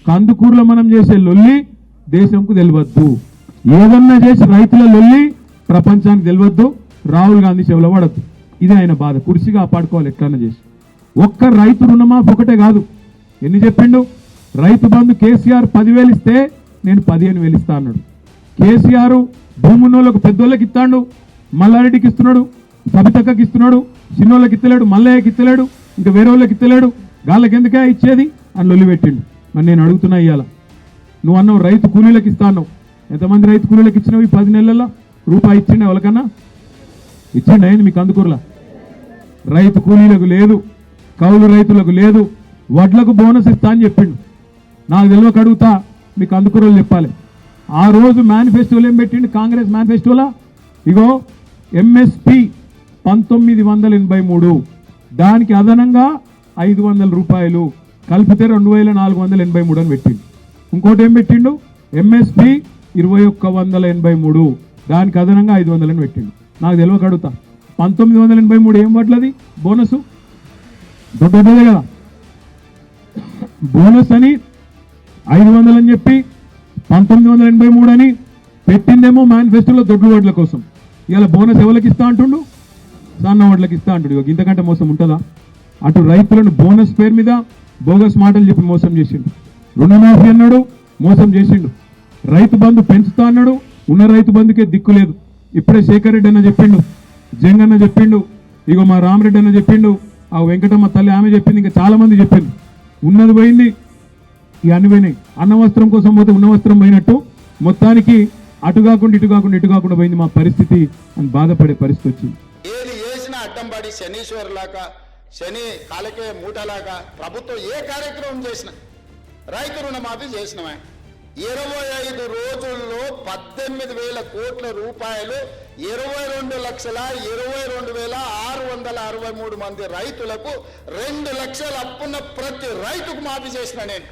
కందుకూరులో మనం చేసే లొల్లి దేశంకు తెలియవద్దు, ఏదన్నా చేసి రైతుల లొల్లి ప్రపంచానికి తెలియవద్దు, రాహుల్ గాంధీ చెవులో పడద్దు. ఇది ఆయన బాధ. కుర్చీగా కాపాడుకోవాలి ఎట్లన్నా చేసి. ఒక్క రైతు రుణమాఫీ ఒకటే కాదు, ఎన్ని చెప్పిండు. రైతు బంధు కేసీఆర్ 10,000 ఇస్తే నేను 15,000 ఇస్తా అన్నాడు. కేసీఆర్ భూమున్నోళ్ళకు పెద్దోళ్ళకి ఇస్తాడు, మల్లారెడ్డికి ఇస్తున్నాడు, సబితక్కకి ఇస్తున్నాడు, చిన్నోళ్ళకి ఇస్తలేడు, మల్లయ్యకి ఇస్తలేడు, ఇంకా వేరే వాళ్ళకి ఇస్తలేడు. గాళ్ళకి ఎందుకే ఇచ్చేది అని లొల్లి పెట్టిండు. మరి నేను అడుగుతున్నా, ఇవాళ నువ్వు అన్నావు రైతు కూలీలకు ఇస్తా అన్నావు. ఎంతమంది రైతు కూలీలకు ఇచ్చినావు ఈ 10 నెలల్లో? రూపాయి ఇచ్చిండే ఎవరికన్నా? ఇచ్చిండి అయింది మీకు అందుకూరలా? రైతు కూలీలకు లేదు, కౌలు రైతులకు లేదు, వడ్లకు బోనస్ ఇస్తా అని చెప్పిండు. నాకు తెలియక అడుగుతా, మీకు అందుకూరలు చెప్పాలి. ఆ రోజు మేనిఫెస్టోలో ఏం పెట్టిండు కాంగ్రెస్ మేనిఫెస్టోలా? ఇగో ఎంఎస్పి 1983, దానికి అదనంగా 500 రూపాయలు కలిపితే 2483 అని పెట్టిండు. ఇంకోటి ఏం పెట్టిండు? ఎంఎస్పి 2183, దానికి అదనంగా 500 అని పెట్టిండు. నాకు తెలియక అడుగుతా, 1983 ఏం పట్లది బోనస్? దొడ్డదే కదా. బోనస్ అని 500 అని చెప్పి 1983 అని పెట్టిందేమో మేనిఫెస్టోలో దొడ్ల ఓట్ల కోసం. ఇలా బోనస్ ఎవరికి ఇస్తా అంటుండు? సన్న ఓట్లకి ఇస్తా అంటుండు. ఇంతకంటే మోసం ఉంటుందా? అటు రైతులను బోనస్ పేరు మీద బోగస్ మాటలు చెప్పి మోసం చేసిండు. రుణమాఫీ అన్నాడు, మోసం చేసిండు. రైతు బంధు పెంచుతా అన్నాడు, ఉన్న రైతు బంధుకే దిక్కు లేదు. ఇప్పుడే శేఖర్ రెడ్డి అన్న చెప్పిండు, జంగన్న చెప్పిండు, ఇగో మా రామరెడ్డి అన్న చెప్పిండు, ఆ వెంకటమ్మ తల్లి ఆమె చెప్పింది, ఇంకా చాలా మంది చెప్పింది. ఉన్నది పోయింది, ఇక అన్ని పోయినాయి. అన్న వస్త్రం కోసం పోతే ఉన్న వస్త్రం పోయినట్టు మొత్తానికి అటు కాకుండా ఇటు కాకుండా ఇటు కాకుండా పోయింది మా పరిస్థితి అని బాధపడే పరిస్థితి వచ్చింది. ఏది చేసినా అడ్డంపడి శనీశ్వరులాగా, శని కాలకే మూటలాగా ప్రభుత్వం ఏ కార్యక్రమం చేసినా రైతు రుణమాఫీ చేసినవే. 25 రోజుల్లో 18,000 కోట్ల రూపాయలు 22,22,663 మంది రైతులకు 2 లక్షల అప్పున్న ప్రతి రైతుకు మాఫీ చేసిన నేను.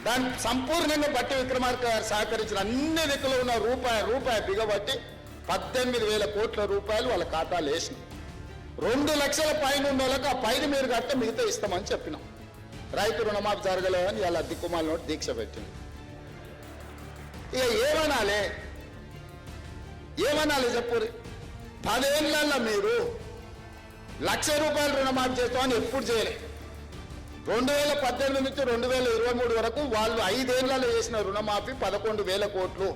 దాన్ని సంపూర్ణంగా బట్టి విక్రమార్క గారు సహకరించిన అన్ని దిక్కులో ఉన్న రూపాయి బిగబట్టి 18,000 కోట్ల రూపాయలు వాళ్ళ ఖాతాలు వేసిన. 2 లక్షల పైన ఉన్న వాళ్ళకి ఆ పైన మీరు కట్ట మిగతా ఇస్తామని చెప్పినాం. రైతు రుణమాఫీ జరగలేదని ఇలా దిక్కుమాల నోటి దీక్ష పెట్టింది. ఇక ఏమనాలి చెప్పు. 10 ఏళ్ళల్లో మీరు ₹1,00,000 రుణమాఫీ చేస్తామని ఎప్పుడు చేయలే. 2018 నుంచి 2023 వరకు వాళ్ళు 5 ఏళ్లలో చేసిన రుణమాఫీ 11,000 కోట్లు.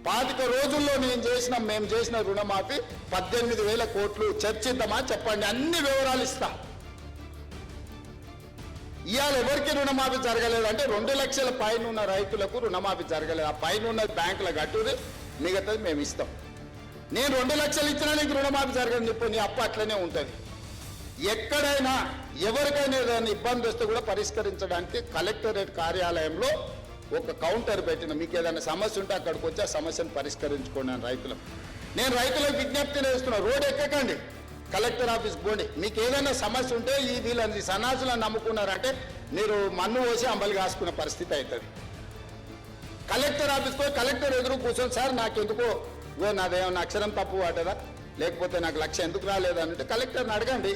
25 రోజుల్లో మేము చేసిన రుణమాఫీ 18,000 కోట్లు. చర్చిద్దామా చెప్పండి, అన్ని వివరాలు ఇస్తా. ఇవాళ ఎవరికి రుణమాఫీ జరగలేదు అంటే 2 లక్షల పైన ఉన్న రైతులకు రుణమాఫీ జరగలేదు. ఆ పైన ఉన్న బ్యాంకుల కట్టుది, మిగతాది మేము ఇస్తాం. నేను 2 లక్షలు ఇచ్చినా నీకు రుణమాఫీ జరగని చెప్పు, నీ అప్పు అట్లనే ఉంటుంది. ఎక్కడైనా ఎవరికైనా ఏదైనా ఇబ్బంది వస్తే కూడా పరిష్కరించడానికి కలెక్టరేట్ కార్యాలయంలో ఒక కౌంటర్ పెట్టిన. మీకు ఏదైనా సమస్య ఉంటే అక్కడికి వచ్చి ఆ సమస్యను పరిష్కరించుకోండి అని రైతులకు. నేను రైతులకు విజ్ఞప్తి చేస్తున్నా, రోడ్ ఎక్కకండి, కలెక్టర్ ఆఫీస్కి పోండి. మీకు ఏదైనా సమస్య ఉంటే వీళ్ళని సన్నాసులను నమ్ముకున్నారంటే మీరు మన్ను పోసి అంబలి కాసుకునే పరిస్థితి అవుతుంది. కలెక్టర్ ఆఫీస్కి పోయి కలెక్టర్ ఎదురు కూర్చొని, సార్ నాకు ఎందుకో నాదేమన్నా అక్షరం తప్పు పడ్డదా, లేకపోతే నాకు 1,00,000 ఎందుకు రాలేదు అంటే కలెక్టర్ని అడగండి.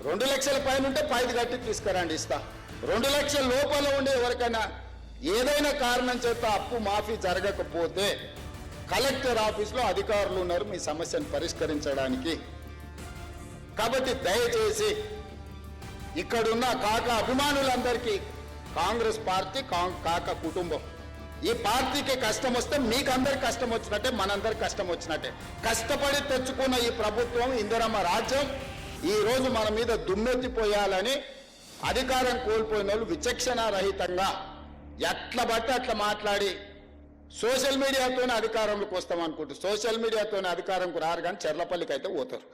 2 లక్షల పైన ఉంటే 5 కట్టి తీసుకురండి, ఇస్తా. 2 లక్షల లోపల ఉండి ఎవరికైనా ఏదైనా కారణం చేత అప్పు మాఫీ జరగకపోతే కలెక్టర్ ఆఫీస్లో అధికారులు ఉన్నారు మీ సమస్యను పరిష్కరించడానికి. కాబట్టి దయచేసి ఇక్కడున్న కాక అభిమానులందరికీ కాంగ్రెస్ పార్టీ కాక కుటుంబం, ఈ పార్టీకి కష్టం వస్తే మీకు అందరికి కష్టం వచ్చినట్టే, మనందరికి కష్టం వచ్చినట్టే. కష్టపడి తెచ్చుకున్న ఈ ప్రభుత్వం, ఇందిరమ్మ రాజ్యం ఈ రోజు మన మీద దుమ్మెత్తిపోయాలని అధికారం కోల్పోయిన వాళ్ళు విచక్షణ రహితంగా ఎట్లా బట్టి అట్లా మాట్లాడి సోషల్ మీడియాతోనే అధికారంలోకి వస్తాం అనుకుంటారు. సోషల్ మీడియాతోనే అధికారంకు రారు, కానీ చెర్లపల్లికి అయితే పోతారు.